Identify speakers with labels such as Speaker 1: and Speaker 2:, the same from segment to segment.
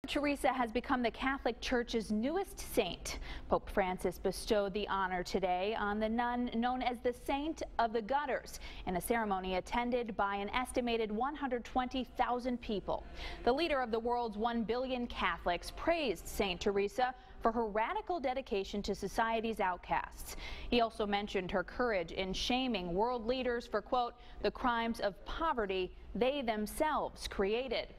Speaker 1: Teresa has become the Catholic Church's newest saint. Pope Francis bestowed the honor today on the nun known as the Saint of the Gutters in a ceremony attended by an estimated 120,000 people. The leader of the world's 1 billion Catholics praised Saint Teresa for her radical dedication to society's outcasts. He also mentioned her courage in shaming world leaders for, quote, the crimes of poverty they themselves created.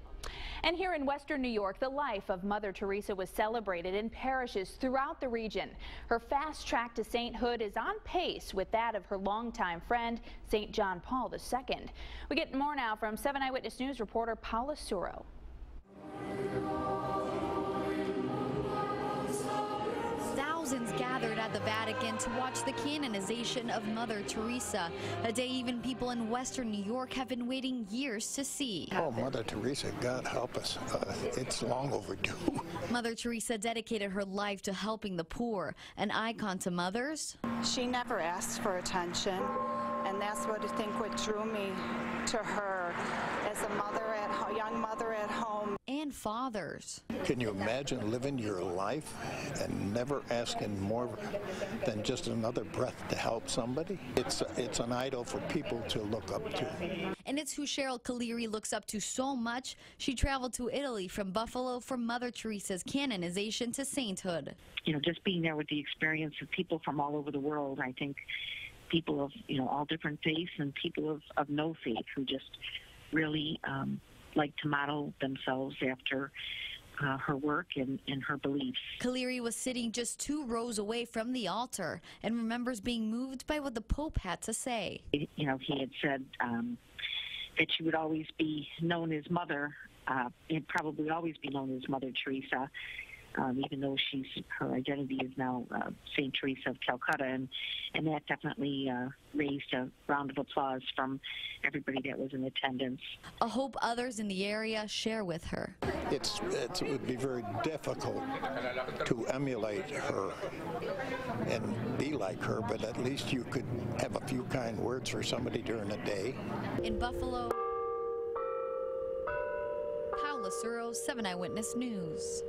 Speaker 1: And here in Western New York, the life of Mother Teresa was celebrated in parishes throughout the region. Her fast track to sainthood is on pace with that of her longtime friend, St. John Paul II. We get more now from 7 Eyewitness News reporter Paula Suro.
Speaker 2: Thousands gathered at the Vatican to watch the canonization of Mother Teresa, a day even people in Western New York have been waiting years to see.
Speaker 3: Oh, Mother Teresa, God help us. It's long overdue.
Speaker 2: Mother Teresa dedicated her life to helping the poor, an icon to mothers.
Speaker 4: She never asked for attention, and that's what I think what drew me to her as a mother at home, young mother at home.
Speaker 2: And fathers.
Speaker 3: Can you imagine living your life and never asking more than just another breath to help somebody? It's an idol for people to look up to.
Speaker 2: And it's who Cheryl Caleri looks up to so much, she traveled to Italy from Buffalo for Mother Teresa's canonization to sainthood.
Speaker 5: You know, just being there with the experience of people from all over the world, I think people of, all different faiths and people of no faith who just really like to model themselves after her work and her beliefs.
Speaker 2: Caleri was sitting just 2 rows away from the altar and remembers being moved by what the Pope had to say.
Speaker 5: He had said that she would always be known as Mother, and probably always be known as Mother Teresa, even though her identity is now St. Teresa of Calcutta, and that definitely raised a round of applause from everybody that was in attendance.
Speaker 2: A hope others in the area share with her.
Speaker 3: It would be very difficult to emulate her and be like her, but at least you could have a few kind words for somebody during the day.
Speaker 2: In Buffalo, Paula Suro, 7 Eyewitness News.